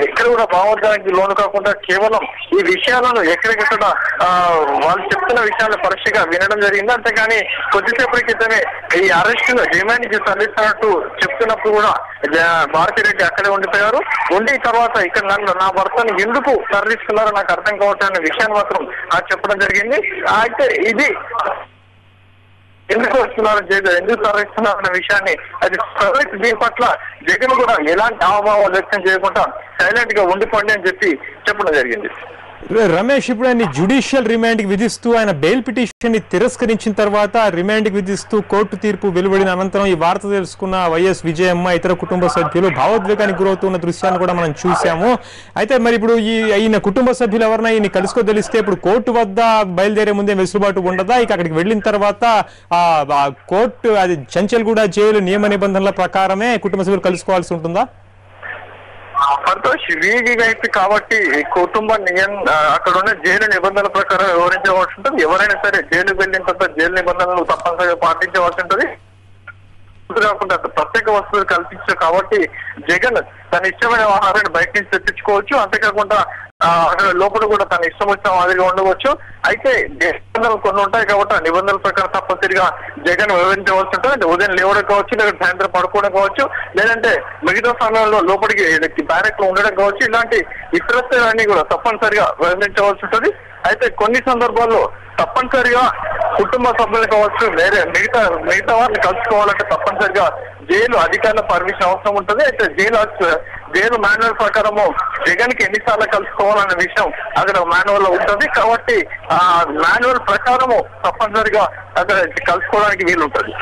ఎక్కడ కూడా భావోద్వేగానికి లోను కాకుండా కేవలం ఈ విషయాలను ఎక్కడికెక్కడ వాళ్ళు చెప్తున్న విషయాలను పరీక్షగా వినడం జరిగింది. అంతేగాని కొద్దిసేపటి క్రితమే ఈ అరెస్ట్ రిమాండ్ కి తరలిస్తున్నట్టు చెప్తున్నప్పుడు కూడా భారతిరెడ్డి అక్కడే ఉండిపోయారు. ఉండి తర్వాత ఇక్కడ నా భర్తను ఎందుకు తరలిస్తున్నారో నాకు అర్థం కావట్లే విషయాన్ని మాత్రం చెప్పడం జరిగింది. అయితే ఇది ఎందుకు వస్తున్నారు ఎందుకు తరలిస్తున్నారు అన్న విషయాన్ని అది దీని పట్ల జగన్ కూడా ఎలాంటి హావభావాలు వ్యక్తం చేయకుండా సైలెంట్ గా ఉండిపోండి అని చెప్పడం జరిగింది. రమేష్, ఇప్పుడు ఆయన జ్యుడిషియల్ రిమాండ్ కి విధిస్తూ ఆయన బెయిల్ పిటిషన్ ని తిరస్కరించిన తర్వాత రిమాండ్ కి విధిస్తూ కోర్టు తీర్పు వెలువడిన అనంతరం ఈ వార్త తెలుసుకున్న వైఎస్ విజయమ్మ ఇతర కుటుంబ సభ్యులు భావోద్వేగానికి గురవుతున్న దృశ్యాన్ని కూడా మనం చూసాము. అయితే మరి ఇప్పుడు ఈయన కుటుంబ సభ్యులు ఎవరైనా ఈయన కలుసుకోదలిస్తే ఇప్పుడు కోర్టు వద్ద బయలుదేరే ముందే వెసులుబాటు ఉండదా? ఇక అక్కడికి వెళ్ళిన తర్వాత కోర్టు అది చంచల్గూడ జైలు నియమ నిబంధనల ప్రకారమే కుటుంబ సభ్యులు కలుసుకోవాల్సి ఉంటుందా? సంతోష్, వీవీఐపీ కాబట్టి కుటుంబాన్ని అక్కడ ఉన్న జైలు నిబంధనల ప్రకారం వివరించవలసి ఉంటుంది. ఎవరైనా సరే జైలుకు వెళ్ళిన తర్వాత జైలు నిబంధనలు తప్పనిసరిగా పాటించవలసి ఉంటుంది. కాకుండా ప్రత్యేక వసతులు కల్పించారు కాబట్టి జగన్ తన ఇష్టమైన ఆహారాన్ని బయట నుంచి తెప్పించుకోవచ్చు. అంతేకాకుండా అక్కడ లోపల కూడా తన ఇష్టం వచ్చిన మాదిరిగా ఉండవచ్చు. అయితే నిబంధనలు కొన్ని ఉంటాయి కాబట్టి ఆ నిబంధనల ప్రకారం తప్పనిసరిగా జగన్ వివరించవలసి ఉంటుంది. ఉదయం లేవడం కావచ్చు, లేదా సాయంత్రం పడుకోవడం కావచ్చు, లేదంటే మిగతా సమయంలో లోపలికి బ్యారెక్ లో ఉండడం కావచ్చు. ఇలాంటి ఇతరత్వాలన్నీ కూడా తప్పనిసరిగా వివరించవలసి ఉంటుంది. అయితే కొన్ని సందర్భాల్లో తప్పనిసరిగా కుటుంబ సభ్యులు కావచ్చు, వేరే మిగతా వారిని కలుసుకోవాలంటే తప్పనిసరిగా జైలు అధికారుల పర్మిషన్ అవసరం ఉంటుంది. అయితే జైలు మాన్యువల్ ప్రకారము జగన్ కి ఎన్నిసార్లు కలుసుకోవాలనే విషయం అక్కడ మాన్యువల్ లో ఉంటుంది. కాబట్టి ఆ మాన్యువల్ ప్రకారము తప్పనిసరిగా అక్కడ కలుసుకోవడానికి వీలు ఉంటుంది.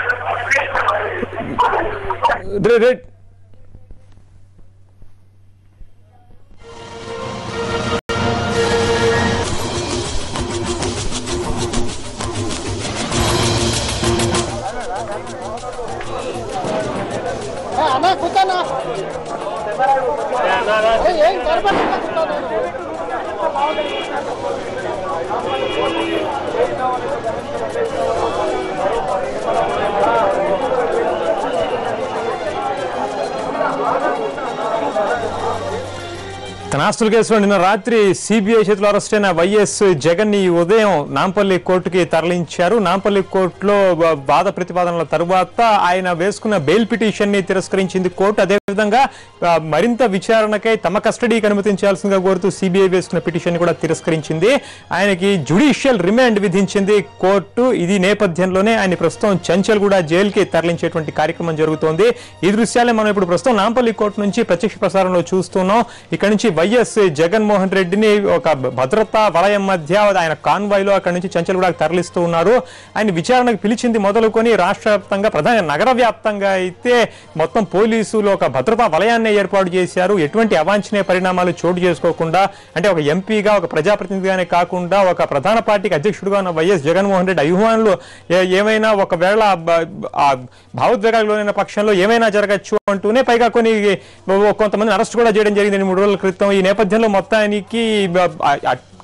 తన ఆస్తుల కేసులో నిన్న రాత్రి సిబిఐ చేతిలో అరెస్ట్ అయిన వైఎస్ జగన్ ని ఉదయం నాంపల్లి కోర్టుకి తరలించారు. నాంపల్లి కోర్టులో వాద ప్రతిపాదనల తరువాత ఆయన వేసుకున్న బెయిల్ పిటిషన్ ని తిరస్కరించింది కోర్టు. అదేవిధంగా మరింత విచారణకై తమ కస్టడీకి అనుమతించాల్సిందిగా కోరుతూ సిబిఐ వేసుకున్న పిటిషన్ కూడా తిరస్కరించింది. ఆయనకి జ్యుడిషియల్ రిమాండ్ విధించింది కోర్టు. ఇది నేపథ్యంలోనే ఆయన ప్రస్తుతం చంచల్గూడ జైలుకి తరలించేటువంటి కార్యక్రమం జరుగుతోంది. ఈ దృశ్యాలే మనం ఇప్పుడు ప్రస్తుతం నాంపల్లి కోర్టు నుంచి ప్రత్యక్ష ప్రసారంలో చూస్తున్నాం. ఇక్కడ నుంచి వైఎస్ జగన్మోహన్ రెడ్డిని ఒక భద్రతా వలయం మధ్య ఆయన కాన్వాయ్ లో అక్కడి నుంచి చంచల్గూడకు తరలిస్తూ ఉన్నారు. ఆయన విచారణకు పిలిచింది మొదలుకొని రాష్ట్ర వ్యాప్తంగా ప్రధాన నగర వ్యాప్తంగా అయితే మొత్తం పోలీసులు ఒక భద్రతా వలయాన్ని ఏర్పాటు చేశారు. ఎటువంటి అవాంఛనీయ పరిణామాలు చోటు చేసుకోకుండా, అంటే ఒక ఎంపీగా ఒక ప్రజాప్రతినిధిగానే కాకుండా ఒక ప్రధాన పార్టీకి అధ్యక్షుడిగా ఉన్న వైఎస్ జగన్మోహన్ రెడ్డి అభిమానులు ఏమైనా ఒకవేళ భావోద్వేగాల్లోనైన పక్షంలో ఏమైనా జరగచ్చు అంటూనే పైగా కొంతమంది అరెస్ట్ కూడా చేయడం జరిగింది 3 రోజుల క్రితం. ఈ నేపథ్యంలో మొత్తానికి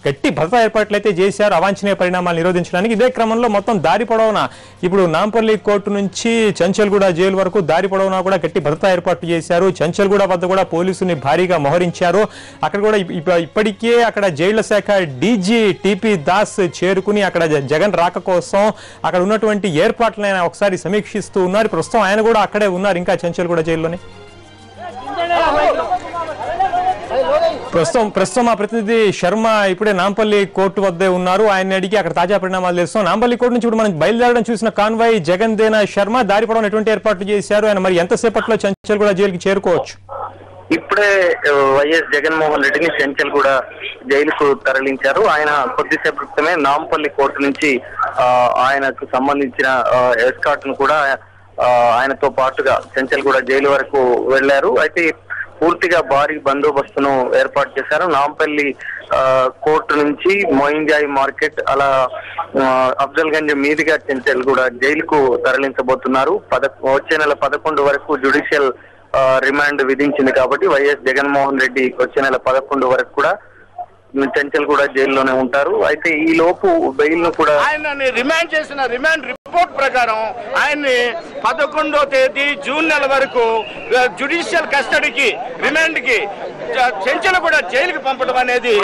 గట్టి భద్రతా ఏర్పాట్లు అయితే చేశారు అవాంఛనీయ పరిణామాలు నిరోధించడానికి. ఇదే క్రమంలో మొత్తం దారి పొడవునా ఇప్పుడు నాంపల్లి కోర్టు నుంచి చంచల్గూడ జైలు వరకు దారి పొడవునా కూడా గట్టి భద్రతా ఏర్పాట్లు చేశారు. చంచల్గూడ వద్ద కూడా పోలీసుని భారీగా మోహరించారు. అక్కడ కూడా ఇప్పటికే అక్కడ జైళ్ల శాఖ డీజీ టిపి దాస్ చేరుకుని అక్కడ జగన్ రాక కోసం అక్కడ ఉన్నటువంటి ఏర్పాట్లను ఒకసారి సమీక్షిస్తూ ఉన్నారు. ప్రస్తుతం ఆయన కూడా అక్కడే ఉన్నారు ఇంకా చంచల్గూడ జైల్లోనే. ప్రస్తుతం మా ప్రతినిధి శర్మ ఇప్పుడే నాంపల్లి కోర్టు వద్దే ఉన్నారు. ఆయన అడిగి అక్కడ తాజా పరిణామాలు తెలుస్తాం. నాంపల్లి కోర్టు నుంచి ఇప్పుడు మనం బయలుదేరడం చూసిన కాన్వాయ్ జగన్ దేనా శర్మ దారి పొడవున ఎటువంటి ఏర్పాట్లు చేశారు? ఆయన మరి ఎంతసేపట్లో చంచల్గూడ జైలుకి చేరుకోవచ్చు? ఇప్పుడే వైఎస్ జగన్మోహన్ రెడ్డిని చంచల్గూడ జైలుకు తరలించారు. ఆయన కొద్దిసేపు క్రితమే నాంపల్లి కోర్టు నుంచి ఆయనకు సంబంధించిన ఎస్కార్ట్ ను కూడా ఆయనతో పాటుగా చంచల్గూడ జైలు వరకు వెళ్లారు. అయితే పూర్తిగా భారీ బందోబస్తును ఏర్పాటు చేశారు. నాంపల్లి కోర్టు నుంచి మోయింజాయి మార్కెట్ అలా అఫ్జల్ గంజ్ మీదుగా చంచల్గూడ జైలుకు తరలించబోతున్నారు. వచ్చే నెల 11 వరకు జ్యుడిషియల్ రిమాండ్ విధించింది కాబట్టి వైఎస్ జగన్మోహన్ రెడ్డి వచ్చే నెల 11 వరకు కూడా చంచల్గూడ జైల్లోనే ఉంటారు. అయితే ఈ లోపు బెయిల్ ను కూడా రిమాండ్ చేసిన రిమాండ్ రిపోర్ట్ ప్రకారం ఆయన్ని 11వ తేదీ జూన్ నెల వరకు జ్యుడిషియల్ కస్టడీకి రిమాండ్కి చెంచల్ కూడా జైలుకి పంపడం అనేది